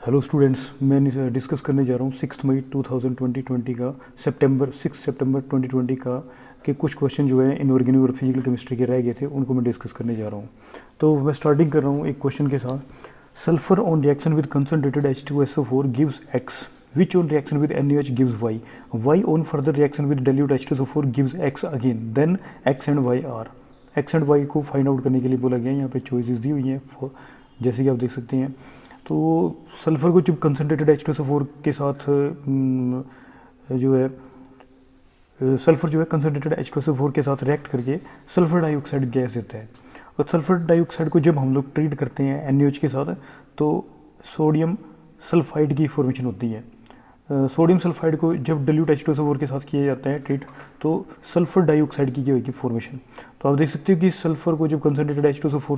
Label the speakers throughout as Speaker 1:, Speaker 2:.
Speaker 1: Hello students, मैं discuss करने जा रहा हूँ 6 मई 2020 का 6 सितंबर 2020 का के कुछ क्वेश्चन जो है इनऑर्गेनिक और फिजिकल केमिस्ट्री के रह गए थे, उनको मैं डिस्कस करने जा रहा हूँ। तो मैं स्टार्टिंग कर रहा हूँ एक क्वेश्चन के साथ। Sulphur on reaction with concentrated H2SO4 gives X, which on reaction with NaOH gives Y, Y on further reaction with dilute H2SO4 gives X again, then X and Y are. X and Y को find out करने के लिए बोला गया है। यहाँ पे choices दी हुई हैं जैसे कि आप देख सकते हैं। तो सल्फ़र को जब कंसनट्रेटेड H2SO4 के साथ जो है सल्फ़र जो है कंसनट्रेटेड H2SO4 के साथ रिएक्ट करके सल्फ़र डाइऑक्साइड गैस देता है। और सल्फ़र डाइऑक्साइड को जब हम लोग ट्रीट करते हैं NaOH के साथ तो सोडियम सल्फाइड की फॉर्मेशन होती है। सोडियम सल्फाइड को जब डिल्यूट H2SO4 के साथ किया जाता है ट्रीट तो सल्फ़र डाइऑक्साइड की होगी फॉर्मेशन। तो आप देख सकते हो कि सल्फ़र को जब कंसनट्रेटेड H2SO4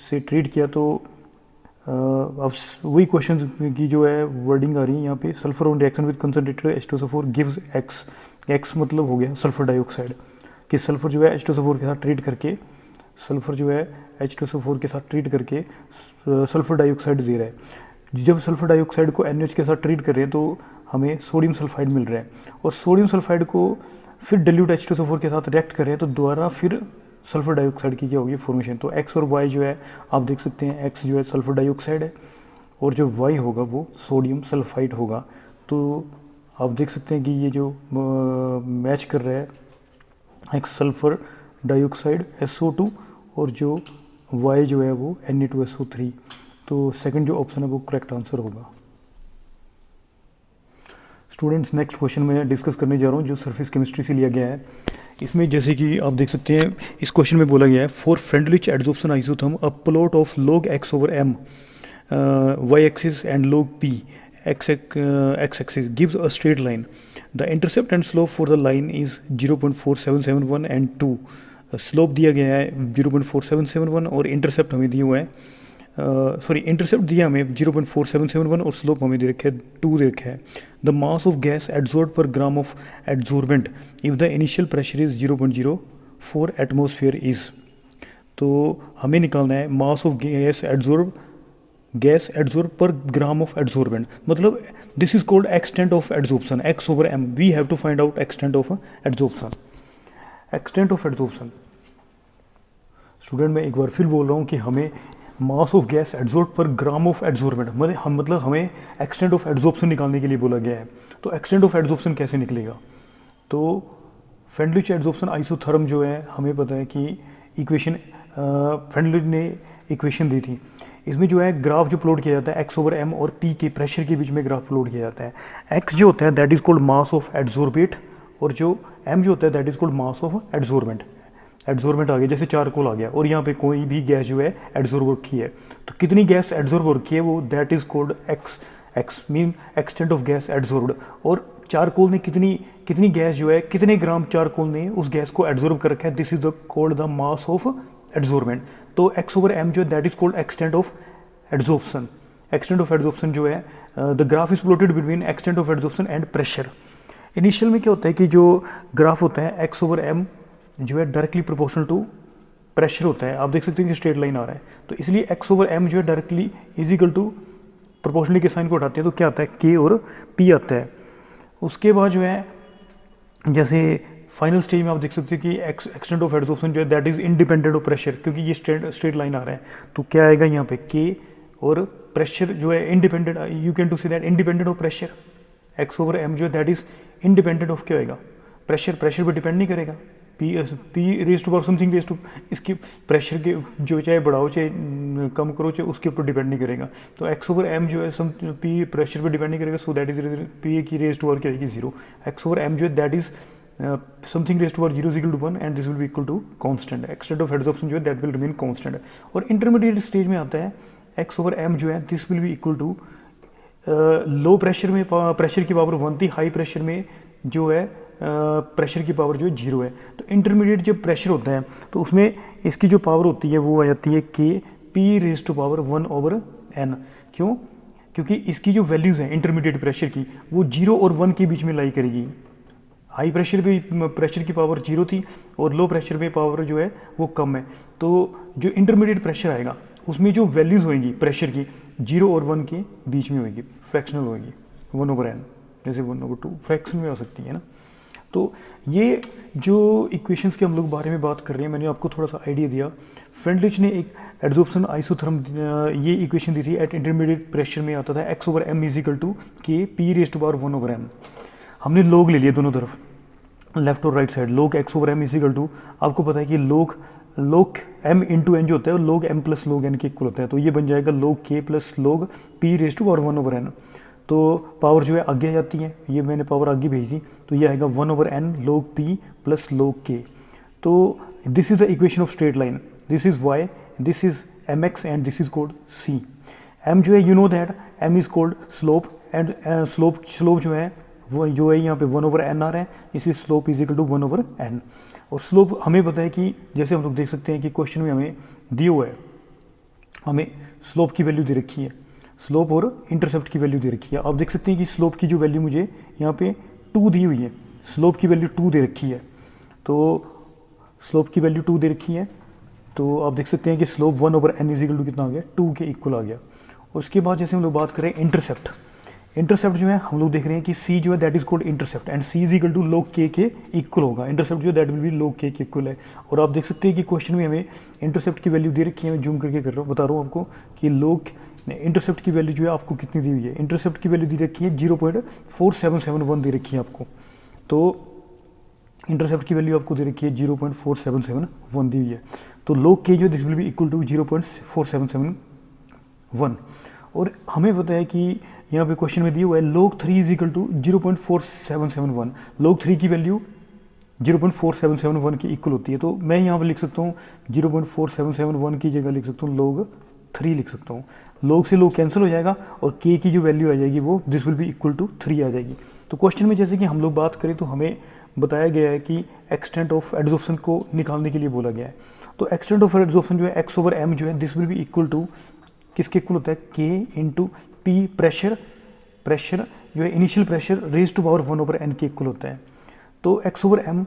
Speaker 1: से ट्रीट किया तो अब वही क्वेश्चन की जो है वर्डिंग आ रही है यहाँ पे। Sulphur on reaction with concentrated H2SO4 gives X, X मतलब हो गया सल्फर डाइऑक्साइड, कि सल्फर जो है H2SO4 के साथ ट्रीट करके सल्फर जो है H2SO4 के साथ ट्रीट करके सल्फर डाइऑक्साइड दे रहा है। जब सल्फर डाइऑक्साइड को NaOH के साथ ट्रीट कर रहे हैं तो हमें सोडियम सल्फाइड मिल रहा है, और सोडियम सल्फाइड को फिर डिल्यूट H2SO4 के साथ रिएक्ट कर रहे हैं तो दोबारा फिर सल्फर डाइऑक्साइड की क्या होगी फॉर्मेशन। तो X और Y जो है आप देख सकते हैं, X जो है सल्फर डाइऑक्साइड है और जो Y होगा वो सोडियम सल्फाइड होगा। तो आप देख सकते हैं कि ये जो मैच कर रहा है X सल्फर डाइऑक्साइड SO2 और जो Y जो है वो Na2SO3। तो सेकंड जो ऑप्शन है वो करेक्ट आंसर होगा। स्टूडेंट्स, नेक्स्ट क्वेश्चन में डिस्कस करने जा रहा हूँ जो सरफेस केमिस्ट्री से लिया गया है। इसमें जैसे कि आप देख सकते हैं इस क्वेश्चन में बोला गया है for Freundlich adsorption isotherm a plot of log x over m y axis and log p x axis gives a straight line. The intercept and slope for the line is 0.4771 and 2. Slope दिया गया है 0.4771 और intercept हमें दिया हुआ है intercept दिया हमें 0.4771 और स्लोप हमें दे रखा है 2 दे रखा है। The mass of gas adsorb per gram of adsorbent if the initial pressure is 0.04 atmosphere is. तो हमें निकालना है mass of gas adsorb per gram of adsorbent, मतलब this is called extent of adsorption X over m। We have to find out extent of adsorption. Extent of adsorption student, मैं एक बार फिर बोल रहा हूँ कि हमें मास of gas adsorb per gram of adsorbent मतलब हमें एक्सटेंट ऑफ एड्जॉर्प्शन निकालने के लिए बोला गया है। तो एक्सटेंट ऑफ एड्जॉर्प्शन कैसे निकलेगा? तो फ्रेंडलिच एड्जॉर्प्शन आइसोथर्म जो है हमें पता है कि इक्वेशन फ्रेंडलिच ने इक्वेशन दी थी। इसमें जो है ग्राफ जो प्लॉट किया जाता है X over m और P के प्रेशर के बीच में ग्राफ प्लॉट किया जाता है। X जो होता है that is called mass of adsorbate और जो M जो होता है that is called mass of adsorbent. Adsorbent आ गया जैसे चारकोल आ गया और यहाँ पे कोई भी गैस जो है एड्जॉर्ब हो रखी है, तो कितनी गैस एड्जॉर्ब हो रखी है वो that is called X mean extent of gas adsorbed. और चारकोल ने कितनी गैस जो है कितने ग्राम चारकोल ने उस गैस को एड्जॉर्ब कर रखा है, this is the called the mass of adsorbent. तो X over m जो है that is called extent of adsorption. Extent of adsorption जो है the graph is plotted between extent of adsorption and pressure. Initial में क्या होता है कि जो ग्राफ होता है X over m जो है डायरेक्टली प्रोपोर्शनल टू प्रेशर होता है। आप देख सकते हैं कि स्ट्रेट लाइन आ रहा है, तो इसलिए X over m जो है directly is equal to proportionally के साइन को हटाते हैं तो क्या आता है K और P आता है। उसके बाद जो है जैसे फाइनल स्टेज में आप देख सकते हैं कि एक्सटेंट ऑफ एड्जॉर्प्शन जो है that is independent of pressure, क्योंकि ये स्ट्रेट लाइन आ रहा है तो क्या आएगा यहाँ पे K और प्रेशर जो है independent, you can to see that independent of pressure. X over m जो है दैट इज इंडिपेंडेंट ऑफ क्या होएगा प्रेशर पे डिपेंड नहीं करेगा। P raise to power something raise to इसकी प्रेशर के जो चाहे बढ़ाओ चाहे कम करो चाहे उसके ऊपर डिपेंड नहीं करेगा। तो X over m जो है P प्रेशर पे डिपेंड नहीं करेगा, सो दैट इज P की रेज टू पावर क्या आएगी 0। X over m जो है that is something raise to power 0 is equal to 1 and this will be equal to constant. Extent of adsorption जो है दैट विल रिमेन कांस्टेंट। और intermediate stage में आता है X over m जो है this will be equal to low pressure में pressure की पावर 1 थी, हाई प्रेशर में जो है प्रेशर की पावर जो है 0 है। तो इंटरमीडिएट जब प्रेशर होता है तो उसमें इसकी जो पावर होती है वो आ जाती है K P raise to power 1 over n। क्यों? क्योंकि इसकी जो वैल्यूज़ हैं इंटरमीडिएट प्रेशर की वो 0 और 1 के बीच में लाई करेगी। हाई प्रेशर पे प्रेशर की पावर 0 थी और लो प्रेशर पे पावर जो है वो कम है, तो जो इंटरमीडिएट प्रेशर आएगा उसमें जो वैल्यूज़ होंगी प्रेशर की 0 और 1 के बीच में होगी, फ्रैक्शनल होगी 1/n, जैसे 1/2 फ्रैक्शन में हो सकती है ना। तो ये जो इक्वेशंस के हम लोग बारे में बात कर रहे हैं, मैंने आपको थोड़ा सा आइडिया दिया। फ्रेंडलिच ने एक एड्जॉर्प्शन आइसोथर्म ये इक्वेशन दी थी, एट इंटरमीडिएट प्रेशर में आता था x/m = k p⁻1/m। हमने लोग ले लिए दोनों तरफ, लेफ्ट और राइट साइड। लोग x/m = आपको पता है कि लोग m × n जो होता है वो log m + log n के इक्वल होता है, तो ये बन जाएगा log k + log p⁻1/n। तो पावर जो है आगे आ जाती है, ये मैंने पावर आगे भेजी थी, तो ये आएगा 1/n log p + log k। तो this is the equation of straight line, this is y, this is mx and this is called c। m जो है you know that m is called slope, and slope जो है वो जो है यहाँ पे 1/n आ रहा है, इसलिए slope is equal to 1/n। और स्लोप हमें पता है कि जैसे हम लोग देख सकते हैं कि क्वेश्चन में हमें दिया हुआ है, हमें स्लोप की वैल्यू दे रखी है, स्लोप और इंटरसेप्ट की वैल्यू दे रखी है। आप देख सकते हैं कि स्लोप की जो वैल्यू मुझे यहाँ पे 2 दी हुई है, स्लोप की वैल्यू 2 दे रखी है, तो स्लोप की वैल्यू 2 दे रखी है, तो आप देख सकते हैं कि स्लोप 1/n = कितना आ गया, 2 के इक्वल आ गया। और उसके बाद जैसे हम लोग बात करें इंटरसेप्ट, इंटरसेप्ट जो है हम लोग देख रहे हैं कि c जो है that is called intercept, and c = log k के इक्वल होगा। इंटरसेप्ट जो है that will B log k के इक्वल है। और आप देख सकते हैं कि क्वेश्चन में हमें इंटरसेप्ट की वैल्यू दे रखी है, मैं जूम करके कर रहा हूँ, बता रहा हूँ आपको कि इंटरसेप्ट की वैल्यू जो है आपको कितनी दी हुई है। इंटरसेप्ट की वैल्यू दी रखी है 0.4771 दे रखी है आपको, तो इंटरसेप्ट की वैल्यू आपको दे रखी है 0.4771 दी हुई है। तो log k जो this will be equal to 0.4771। और हमें पता है कि यहाँ पे क्वेश्चन में दिया हुआ है log 3 = 0.4771, log 3 की वैल्यू 0.4771 की इक्वल होती है, तो मैं यहाँ पे लिख सकता हूँ 0.4771 की जगह लिख सकता हूँ log 3 लिख सकता हूँ। log से log कैंसिल हो जाएगा और k की जो वैल्यू आ जाएगी वो this will be equal to 3 आ जाएगी। तो क्वेश्चन में जैसे कि हम लोग बात करें तो हमें बताया गया है कि एक्सटेंट ऑफ एड्जॉर्प्शन को निकालने के लिए बोला गया है। तो एक्सटेंट ऑफ एड्जॉर्प्शन जो है x/m जो है this will be equal to किसके इक्वल होता है, k × p प्रेशर जो है initial pressure raise to power 1/n के इक्वल होता है। तो x/m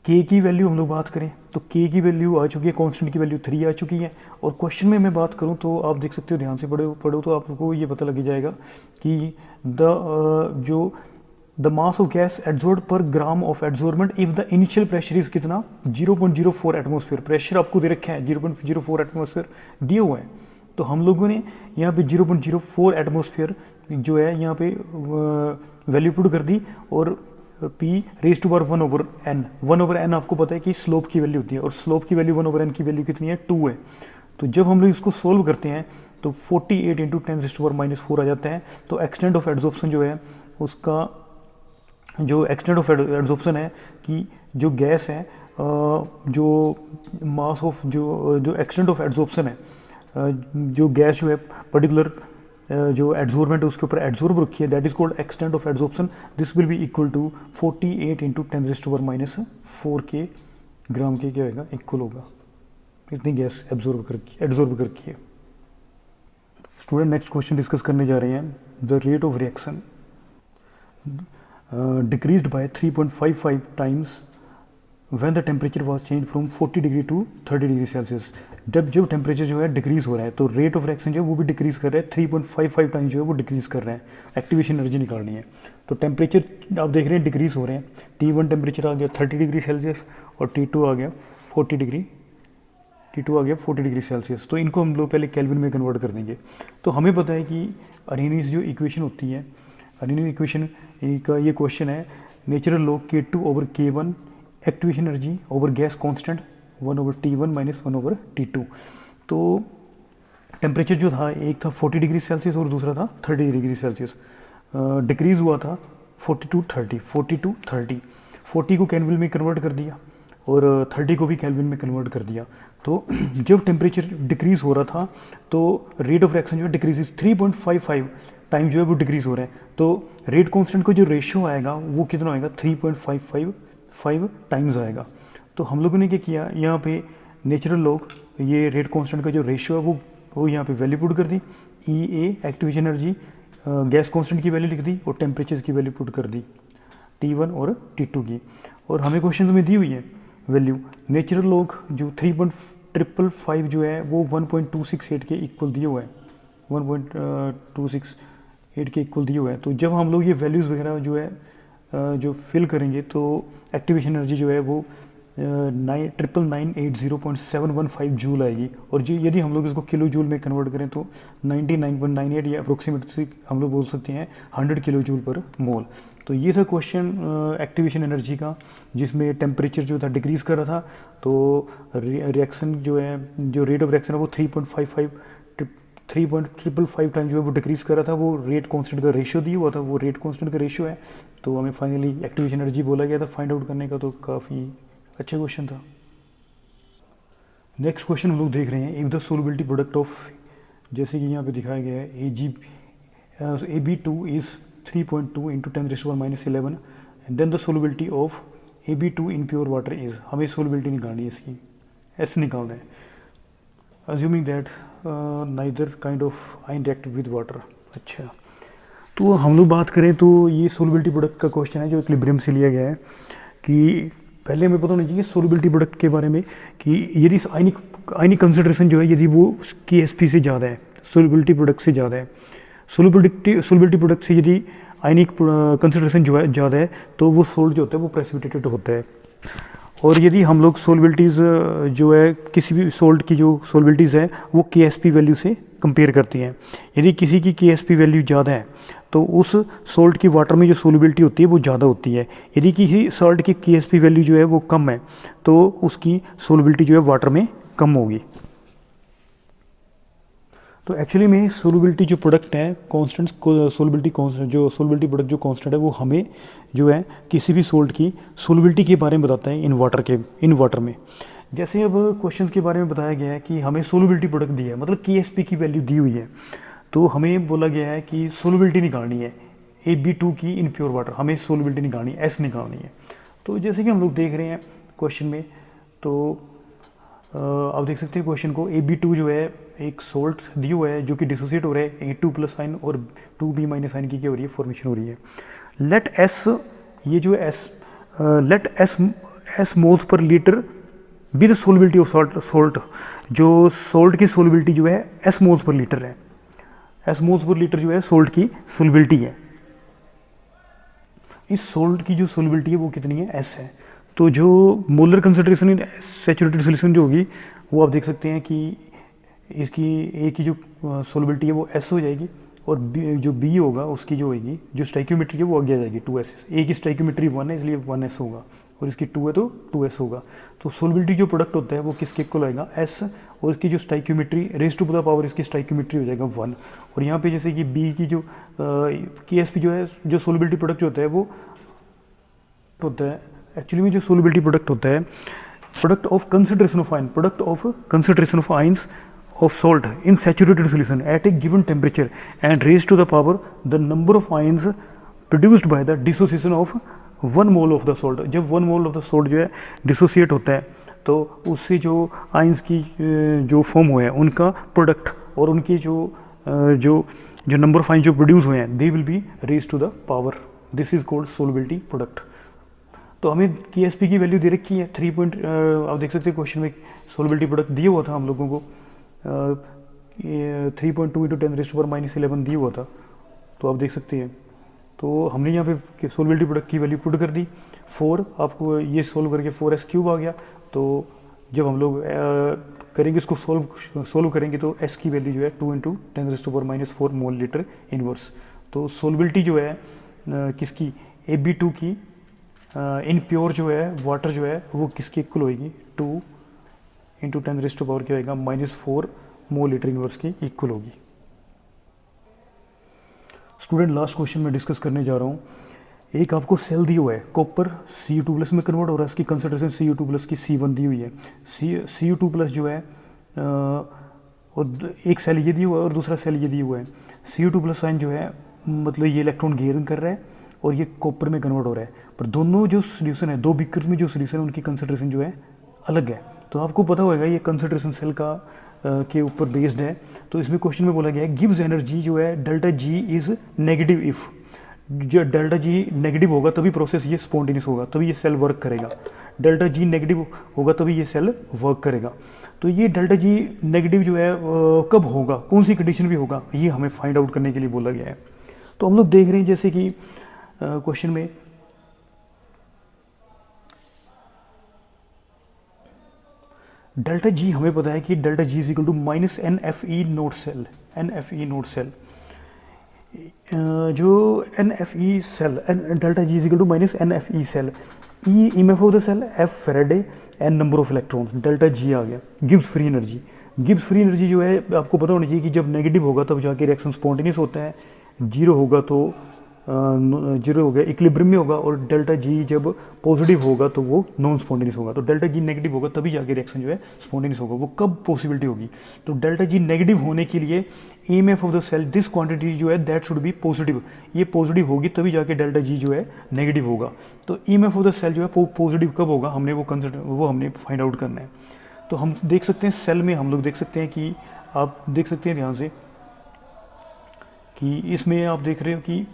Speaker 1: k की वैल्यू हम लोग बात करें तो k की वैल्यू आ चुकी है, कांस्टेंट की वैल्यू 3 आ चुकी है। और क्वेश्चन में मैं बात करूं तो आप देख सकते हो, ध्यान से पढ़ो तो आपको ये पता लग जाएगा कि the mass of gas adsorb per gram of adsorbent if the initial pressure is कितना 0.04 एटमॉस्फेयर। प्रेशर आपको दे रखा है 0.04 एटमॉस्फेयर दिया हुआ है, तो हम लोगों ने यहाँ पे 0.04 एटमॉस्फेयर जो है यहाँ पे वैल्यू पुट कर दी, और p⁻1/n 1/n आपको पता है कि स्लोप की वैल्यू होती है, और स्लोप की वैल्यू 1/n की वैल्यू कितनी है 2 है। तो जब हम लोग इसको सोल्व करते हैं तो 48 × 10⁻⁻4 आ जाता है। तो एक्सटेंट ऑफ एड्जॉर्प्शन जो है उसका जो एक्सटेंट ऑफ एड्जॉर्प्शन है कि जो गैस है जो मास ऑफ जो एक्सटेंट ऑफ एड्जॉर्प्शन है, जो गैस जो है पर्टिकुलर जो एड्जॉर्बमेंट उसके ऊपर एड्जॉर्ब रखी है that is called extent of adsorption. This will be equal to 48 × 10⁻⁴ के ग्राम के क्या होगा इक्वल होगा, इतनी गैस एड्जॉर्ब कर रखी है। स्टूडेंट नेक्स्ट क्वेश्चन डिस्कस करने जा रहे हैं, the rate of reaction decreased bye 3.55 times when the temperature was changed from 40 degree to 30 degree Celsius. जब टेम्परेचर जो है डिक्रीज हो रहा है तो रेट ऑफ रिएक्शन जो है वो भी डिक्रीज कर रहा है, 3.55 टाइम्स जो है वो डिक्रीज कर रहे हैं। एक्टिवेशन एनर्जी निकालनी है, तो टेम्परेचर आप देख रहे हैं डिक्रीज हो रहे हैं। T1 टेम्परेचर आ गया 30 डिग्री सेल्सियस और T2 आ गया 40 डिग्री सेल्सियस। तो इनको हम लोग पहले केल्विन में कन्वर्ट कर देंगे। तो हमें पता है कि अरेनियस जो इक्वेशन होती है, अरेनियस इक्वेशन का ये क्वेश्चन है, natural log K2/K1 activation energy over gas constant 1/T1 - 1/T2। तो टेम्परेचर जो था एक था 40 डिग्री सेल्सियस और दूसरा था 30 डिग्री सेल्सियस। डिक्रीज़ हुआ था 40 to 30। 40 को केल्विन में कन्वर्ट कर दिया और 30 को भी केल्विन में कन्वर्ट कर दिया। तो जब टेम्परेचर डिक्रीज़ हो रहा था तो रेट ऑफ रिएक्शन जो है डिक्रीज 3.55 टाइम जो है वो डिक्रीज़ हो रहा है। तो रेट कांस्टेंट का जो रेशियो आएगा वो कितना आएगा 3.55 टाइम्स आएगा। तो हम लोगों ने क्या किया, यहाँ पे नेचुरल लॉग ये रेट कांस्टेंट का जो रेशियो है वो यहाँ पे वैल्यू पुट कर दी, EA activation energy gas constant की वैल्यू लिख दी और टेम्परेचर की वैल्यू पुट कर दी T1 और T2 की। और हमें क्वेश्चन में दी हुई है वैल्यू नेचुरल लॉग जो 1.555 जो है वो 1.268 के इक्वल दिए हुए हैं, 1.268 के इक्वल दिए हुए हैं। तो जब हम लोग ये वैल्यूज़ वगैरह जो है जो फिल करेंगे तो एक्टिवेशन एनर्जी जो है वो 99980.715 जूल आएगी। और जो यदि हम लोग इसको किलो जूल में कन्वर्ट करें तो 99.98 या अप्रोक्सीमेटली हम लोग बोल सकते हैं 100 किलो जूल पर मोल। तो ये था क्वेश्चन एक्टिवेशन एनर्जी का, जिसमें टेम्परेचर जो था डिक्रीज़ कर रहा था, तो रिएक्शन जो है, जो रेट ऑफ रिएक्शन है वो 3.555 टाइम जो है वो डिक्रीज़ कर रहा था। वो रेट कांस्टेंट का रेशियो दिया हुआ था, वो रेट कांस्टेंट का रेशियो है। तो हमें फाइनली एक्टिवेशन एनर्जी बोला गया था फाइंड आउट करने का, तो काफ़ी अच्छा क्वेश्चन था। नेक्स्ट क्वेश्चन हम लोग देख रहे हैं, if the solubility product of, जैसे कि यहाँ पे दिखाया गया है, AB2 is 3.2 into 10⁻⁻11 and then the solubility of AB2 in pure water is, हमें सोलबिलिटी निकालनी है इसकी, एस निकालना है, assuming that neither kind of ion react with water. अच्छा, तो हम लोग बात करें तो ये सोलबिलिटी प्रोडक्ट का क्वेश्चन है जो इक्विलिब्रियम से लिया गया है। कि पहले हमें पता होना चाहिए सोलबिलिटी प्रोडक्ट के बारे में कि यदि आयनिक कंसंट्रेशन जो है यदि वो KSP से ज़्यादा है, सोलबिलिटी प्रोडक्ट से ज़्यादा है, सोलबिलिटी प्रोडक्ट से यदि आयनिक कंसंट्रेशन जो है ज़्यादा है तो वो सोल्ट जो होता है वो प्रेसिपिटेटेड होता है। और यदि हम लोग सोलबिलिटीज़ जो है किसी भी सोल्ट की जो सोलबिलिटीज़ है वो KSP वैल्यू से कंपेयर करती हैं, यदि किसी की KSP वैल्यू ज़्यादा है तो उस सोल्ट की वाटर में जो सोलबिलिटी होती है वो ज़्यादा होती है। यदि किसी सॉल्ट की KSP वैल्यू जो है वो कम है तो उसकी सोलबिलिटी जो है वाटर में कम होगी। तो एक्चुअली में सोलबिलिटी जो प्रोडक्ट है कांस्टेंट, सोलबिलिटी कांस्टेंट, जो सोलबिलिटी प्रोडक्ट जो कांस्टेंट है वो हमें जो है किसी भी सोल्ट की सोलबिलिटी के बारे में बताता है इन वाटर में। जैसे अब क्वेश्चन के बारे में बताया गया है कि हमें सोलबिलिटी प्रोडक्ट दी है, मतलब KSP की वैल्यू दी हुई है, तो हमें बोला गया है कि सोलबिलिटी निकालनी है AB2 की इन प्योर वाटर, हमें सोलबिलिटी निकालनी है, S निकालनी है। तो जैसे कि हम लोग देख रहे हैं क्वेश्चन में, तो आप देख सकते हैं क्वेश्चन को, AB2 जो है एक सोल्ट दिया हुआ है जो कि डिसोसिएट हो रहा है A2+ आयन और 2B- आयन की क्या हो रही है, फॉर्मेशन हो रही है। लेट S, ये जो है S, let S moles per litre with solubility of salt, जो सोल्ट की सोलबिलिटी जो है S मोल्स पर लीटर है, S मोल्स पर लीटर जो है सोल्ट की सोलबिलिटी है। इस सोल्ट की जो सोलबिलिटी है वो कितनी है, S है। तो जो molar concentration in saturated solution जो होगी वो आप देख सकते हैं कि इसकी A की जो सोलबिलिटी है वो S हो जाएगी, और जो B होगा उसकी जो होगी जो स्टाइक्योमेट्री है वो आगे आ जाएगी 2S। A की स्टाइक्योमेट्री 1 है इसलिए 1S होगा, और इसकी 2 है तो 2S होगा। तो सोलबिलिटी जो प्रोडक्ट होता है वो किसके इक्वल आएगा, S, और इसकी जो stoichiometry raise to the power इसकी स्टाइक्योमेट्री हो जाएगा 1। और यहाँ पे जैसे कि B की जो KSP जो है, जो सोलबिलिटी प्रोडक्ट होता है वो होता है एक्चुअली में जो सोलबिलिटी प्रोडक्ट होता है, product of concentration of ion, product of concentration of ions of salt in saturated solution at a given temperature and raised to the power the number of ions produced by the dissociation of 1 mole of the salt। जब 1 mole of the salt जो है dissociate होता है तो उससे जो ions की जो फॉर्म हुए हैं उनका प्रोडक्ट और उनके जो नंबर ऑफ आयंस जो प्रोड्यूस हुए हैं they will be raise to the power, this is called solubility product. तो हमें KSP की वैल्यू दे रखी है 3 आप देख सकते हैं क्वेश्चन में सोलबिलिटी प्रोडक्ट दिया हुआ था हम लोगों को 3.2 इंटू 10⁻⁻11 दिया हुआ था, तो आप देख सकते हैं। तो हमने यहाँ पे सोलबिलिटी प्रोडक्ट की वैल्यू पुट कर दी 4, आपको ये सोल्व करके 4S³ आ गया। तो जब हम लोग करेंगे इसको सोल्व करेंगे तो S की वैल्यू जो है 2 इंटू 10⁻⁻4 मोल लीटर इनवर्स। तो सोलबिलिटी जो है किसकी, AB2 की इन प्योर जो है वाटर जो है वो किसकी इक्वल होगी, 2 इंटू 10⁻⁻ क्या होगा, -4 मोल लीटर इनवर्स की इक्वल होगी। स्टूडेंट लास्ट क्वेश्चन में डिस्कस करने जा रहा हूँ। एक आपको सेल दिया हुआ है, कॉपर Cu2+ में कन्वर्ट हो रहा है, इसकी कंसंट्रेशन Cu2+ की C1 दी हुई है। Cu2+ जो है और एक सेल ये दिया हुआ है और दूसरा सेल ये दिया हुआ है। Cu2+ आयन जो है मतलब ये इलेक्ट्रॉन गेन कर रहा है और ये कॉपर में कन्वर्ट हो रहा है, पर दोनों जो सोल्यूशन है, दो बीकर में जो सोल्यूशन है उनकी कंसंट्रेशन जो है अलग है। तो आपको पता होगा ये कंसंट्रेशन सेल का के ऊपर बेस्ड है। तो इसमें क्वेश्चन में बोला गया है गिव्स एनर्जी जो है ΔG इज़ नेगेटिव इफ़ जो डेल्टा जी नेगेटिव होगा तभी प्रोसेस ये स्पॉन्टेनियस होगा, तभी ये सेल वर्क करेगा। डेल्टा जी नेगेटिव होगा तभी ये सेल वर्क करेगा। तो ये डेल्टा जी नेगेटिव जो है कब होगा, कौन सी कंडीशन भी होगा, ये हमें फाइंड आउट करने के लिए बोला गया है। तो हम लोग देख रहे हैं जैसे कि क्वेश्चन में डेल्टा जी हमें पता है कि delta G is equal to minus N F E note cell. N F E note cell जो N F E cell, delta G is equal to minus N F E cell, E F of the cell, F Faraday, N number of electrons, delta G आ गया। Gibbs free energy, Gibbs free energy जो है आपको पता होना चाहिए कि जब नेगेटिव होगा तब जाके रिएक्शन स्पॉन्टेनियस होता है, जीरो होगा तो जीरो हो गया इक्विलिब्रियम में होगा, और डेल्टा जी जब पॉजिटिव होगा तो वो नॉन स्पॉन्टेनियस होगा। तो डेल्टा जी नेगेटिव होगा तभी जाके रिएक्शन जो है स्पॉन्टेनियस होगा। वो कब पॉसिबिलिटी होगी, तो डेल्टा जी नेगेटिव होने के लिए EMF of the cell this quantity जो है दैट शुड बी पॉजिटिव, ये पॉजिटिव होगी तभी जाके डेल्टा जी जो है नेगेटिव होगा। तो ईएमएफ ऑफ द सेल जो है पॉजिटिव कब होगा, हमने वो हमने फाइंड आउट करना है। तो हम देख सकते हैं सेल में, हम लोग देख सकते हैं कि आप देख सकते हैं ध्यान से कि इसमें आप देख रहे हो कि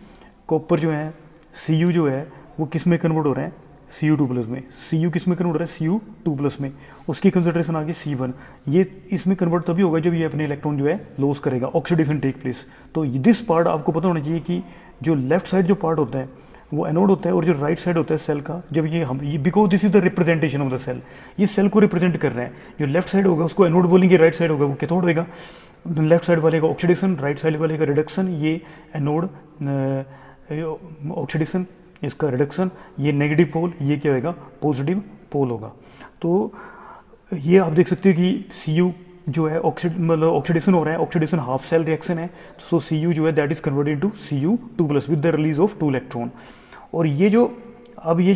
Speaker 1: कॉपर जो है Cu जो है वो किस में कन्वर्ट हो रहा है, Cu2+ में। Cu किस में कन्वर्ट हो रहा है, Cu2+ में। उसकी कंसंट्रेशन आ गई C1। ये इसमें कन्वर्ट तभी होगा जब ये अपने इलेक्ट्रॉन जो है लॉस करेगा, ऑक्सीडेशन टेक प्लेस। तो दिस पार्ट आपको पता होना चाहिए कि जो लेफ्ट साइड जो पार्ट होता है वो एनोड होता है, और जो राइट साइड होता है सेल का, जब ये because this is the representation of the cell, ये सेल को रिप्रेजेंट कर रहे हैं। जो लेफ्ट साइड होगा उसको एनोड बोलेंगे, राइट साइड होगा वो कैथोड होगा। लेफ्ट साइड वाले का ऑक्सीडेशन, राइट साइड वाले का रिडक्शन, ये एनोड ऑक्सीडेशन, इसका रिडक्शन, ये नेगेटिव पोल, ये क्या होगा, पॉजिटिव पोल होगा। तो ये आप देख सकते हो कि Cu जो है मतलब ऑक्सीडेशन हो रहा है, ऑक्सीडेशन हाफ सेल रिएक्शन है। सो Cu जो है that is converted into Cu2+ with the release of 2 electron. और ये जो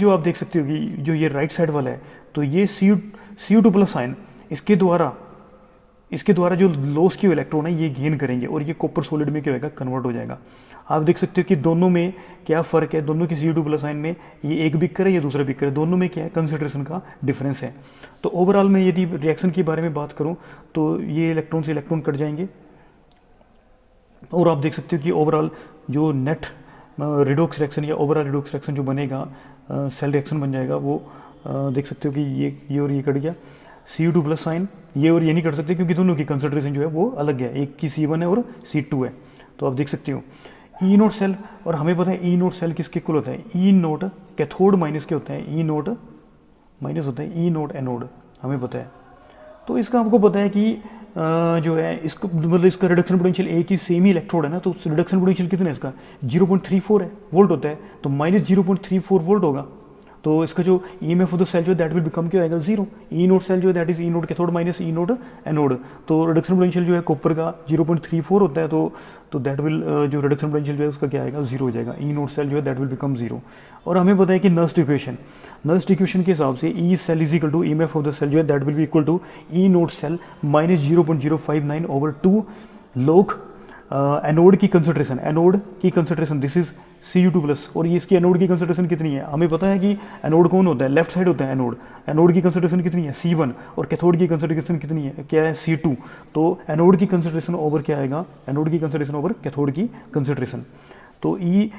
Speaker 1: आप देख सकते हो कि जो ये राइट साइड वाला है, तो ये Cu2+ आयन इसके द्वारा जो लॉस किए इलेक्ट्रॉन है ये गेन करेंगे, और ये कॉपर सॉलिड में क्या होगा, कन्वर्ट हो जाएगा। आप देख सकते हो कि दोनों में क्या फ़र्क है, दोनों की Cu2+ आयन में ये एक बिकर है, ये दूसरा बिकर है, दोनों में क्या है, कंसंट्रेशन का डिफरेंस है। तो ओवरऑल में यदि रिएक्शन के बारे में बात करूं तो ये इलेक्ट्रॉन से इलेक्ट्रॉन कट जाएंगे, और आप देख सकते हो कि ओवरऑल जो नेट रिडॉक्स रिएक्शन या ओवरऑल रिडॉक्स रिएक्शन जो बनेगा, सेल रिएक्शन बन जाएगा, वो देख सकते हो कि ये और ये कट गया। Cu2+ आयन ये और ये नहीं कर सकते क्योंकि दोनों की कंसंट्रेशन जो है वो अलग है, एक की C1 है और C2 है। तो आप देख सकते हो ई नोट सेल, और हमें पता है ई नोट सेल किसके इक्वल होता है, ई नोट कैथोड माइनस के होता है, ई नोट माइनस होता है ई नोट एनोड, हमें पता है। तो इसका आपको पता है कि जो है इसको मतलब इसका रिडक्शन पोटेंशियल एक ही सेम ही इलेक्ट्रोड है ना, तो रिडक्शन पोटेंशियल कितना है इसका, 0.34 है वोल्ट होता है, तो माइनस 0.34 वोल्ट होगा। तो इसका जो ईएमएफ ऑफ द सेल जो है दैट विल बिकम क्या आएगा, 0। ई नोट सेल जो है that is E note cathode minus E note anode. तो रिडक्शन पोटेंशियल जो है कॉपर का 0.34 होता है, तो दैट विल जो रिडक्शन पोटेंशियल जो है उसका क्या आएगा, 0 हो जाएगा। ई नोट सेल जो है दैट विल बिकम 0। और हमें पता है कि नर्स्ट इक्वेशन के हिसाब से E cell is equal to EMF of the cell जो है that will be equal to E note cell minus 0.059/2 log anode की कंसंट्रेशन दिस इज Cu2+, और ये इसकी एनोड की कंसंट्रेशन कितनी है, हमें पता है कि एनोड कौन होता है, लेफ्ट साइड होता है एनोड की कंसंट्रेशन कितनी है, C1, और कैथोड की कंसंट्रेशन कितनी है, क्या है, C2। तो एनोड की कंसंट्रेशन ओवर क्या आएगा, एनोड की कंसंट्रेशन ओवर कैथोड की कंसंट्रेशन। तो ई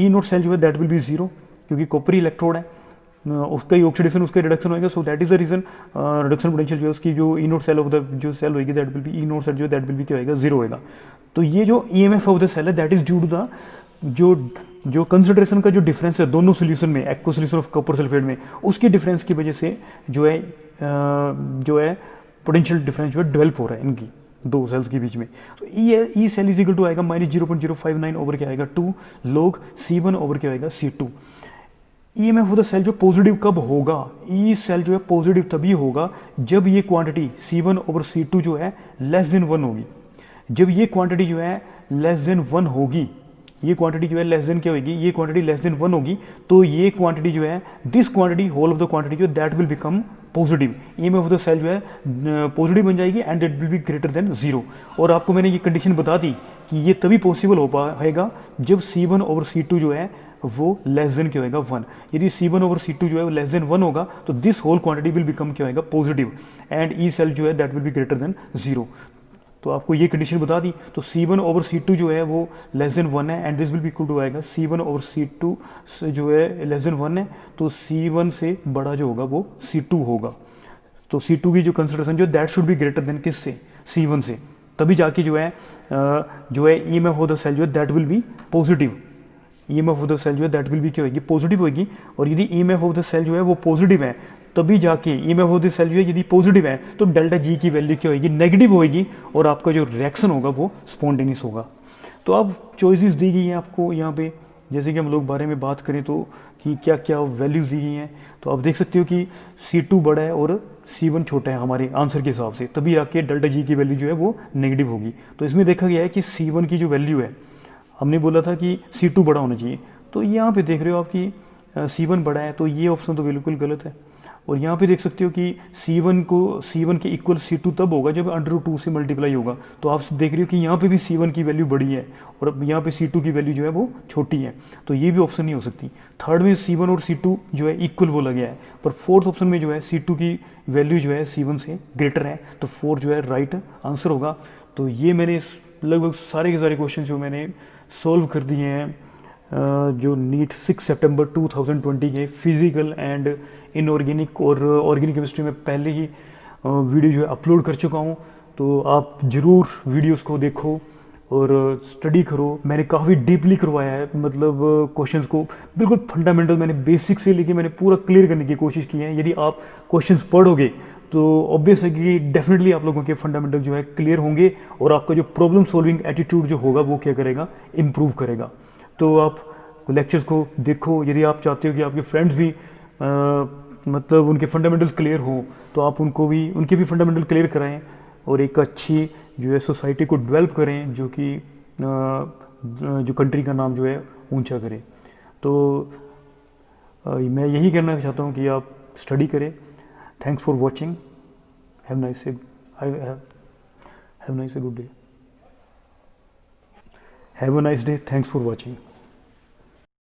Speaker 1: नोट सेल जो है दैट विल बी 0 क्योंकि कॉपर इलेक्ट्रोड है, उसका ही ऑक्सीडेशन उसका रिडक्शन होगा। So that is the reason reduction potential जो है उसकी जो E note cell of the जो सेल होगी that will be E note cell जो दैट विल बी क्या होगा, 0 होगा। तो ये जो ईएमएफ ऑफ द सेल है that is due to the जो कंसंट्रेशन का जो डिफरेंस है दोनों सोल्यूशन में, aq solution of copper sulphate में, उसके डिफरेंस की वजह से जो है पोटेंशियल डिफरेंस जो है डेवलप हो रहा है इनकी दो सेल्स के बीच में। तो E cell is equal to आएगा माइनस 0.059 ओवर क्या आएगा 2 log C1 ओवर क्या आएगा C2। EMF of the cell जो पॉजिटिव कब होगा, ई सेल जो है पॉजिटिव तभी होगा जब ये क्वांटिटी C1 ओवर C2 जो है लेस देन 1 होगी। जब ये क्वांटिटी जो है लेस देन 1 होगी, ये क्वांटिटी जो है लेस देन क्या होगी, ये क्वांटिटी लेस देन 1 होगी, तो ये क्वांटिटी जो है this quantity whole of the quantity जो that will become positive. EMF of the cell जो है पॉजिटिव बन जाएगी and it will be greater than 0। और आपको मैंने ये कंडीशन बता दी कि ये तभी पॉसिबल हो पाएगा जब C1 ओवर C2 जो है वो लेस देन क्या होगा 1। यदि C1 ओवर C2 जो है वो लेस देन 1 होगा तो this whole quantity will become क्या होगा, पॉजिटिव, एंड ई सेल जो है that will be greater than 0। तो आपको ये कंडीशन बता दी। तो C1 ओवर C2 जो है वो लेस देन 1 है, and this will be equal to आएगा C1 ओवर C2 से जो है लेस देन 1 है, तो C1 से बड़ा जो होगा वो C2 होगा। तो C2 की जो कंसिडरेशन जो that should B greater then किससे, C1 से, तभी जाके जो है EMF ऑफ द सेल जो है that will be positive. EMF of the cell जो है दैट विल बी क्या होगी, पॉजिटिव होगी। और यदि EMF ऑफ द सेल जो है वो पॉजिटिव है, तभी जाके EMF ऑफ द सेल जो है यदि पॉजिटिव है तो डेल्टा G की वैल्यू क्या होगी, नेगेटिव होगी, और आपका जो रिएक्शन होगा वो स्पॉन्टेनियस होगा। तो अब चॉइसेस दी गई हैं आपको यहाँ पे, जैसे कि हम लोग बारे में बात करें तो कि क्या क्या वैल्यूज़ दी गई हैं। तो आप देख सकते हो कि C2 बड़ा है और C1 छोटा है हमारे आंसर के हिसाब से, तभी आके डेल्टा G की वैल्यू जो है वो नेगेटिव होगी। तो इसमें देखा गया है कि C1 की जो वैल्यू है, हमने बोला था कि C2 बड़ा होना चाहिए, तो यहाँ पे देख रहे हो आपकी C1 बड़ा है, तो ये ऑप्शन तो बिल्कुल गलत है। और यहाँ पे देख सकते हो कि C1 के इक्वल C2 तब होगा जब √2 से मल्टीप्लाई होगा। तो आप देख रहे हो कि यहाँ पे भी C1 की वैल्यू बड़ी है और अब यहाँ पे C2 की वैल्यू जो है वो छोटी है, तो ये भी ऑप्शन नहीं हो सकती। थर्ड में C1 और C2 जो है इक्वल बोला गया है, पर फोर्थ ऑप्शन में जो है C2 की वैल्यू जो है C1 से ग्रेटर है, तो 4 जो है राइट आंसर होगा। तो ये मैंने लगभग सारे के सारे क्वेश्चन जो मैंने सॉल्व कर दिए हैं जो नीट 6 सितंबर 2020 के फिजिकल एंड इनऑर्गेनिक और ऑर्गेनिक केमिस्ट्री में पहले ही वीडियो जो है अपलोड कर चुका हूँ। तो आप ज़रूर वीडियोस को देखो और स्टडी करो। मैंने काफ़ी डीपली करवाया है, मतलब क्वेश्चंस को बिल्कुल फंडामेंटल मैंने बेसिक से लेके मैंने पूरा क्लियर करने की कोशिश की है। यदि आप क्वेश्चंस पढ़ोगे तो ऑब्वियस है कि डेफिनेटली आप लोगों के फंडामेंटल जो है क्लियर होंगे और आपका जो प्रॉब्लम सॉल्विंग एटीट्यूड जो होगा वो क्या करेगा, इम्प्रूव करेगा। तो आप लेक्चर्स को देखो। यदि आप चाहते हो कि आपके फ्रेंड्स भी मतलब उनके फंडामेंटल्स क्लियर हो, तो आप उनके भी फंडामेंटल क्लियर कराएं और एक अच्छी जो है सोसाइटी को डेवलप करें जो कि जो कंट्री का नाम जो है ऊंचा करे। तो मैं यही कहना चाहता हूँ कि आप स्टडी करें। Thanks for watching. Have nice good day. Have a nice day. Thanks for watching.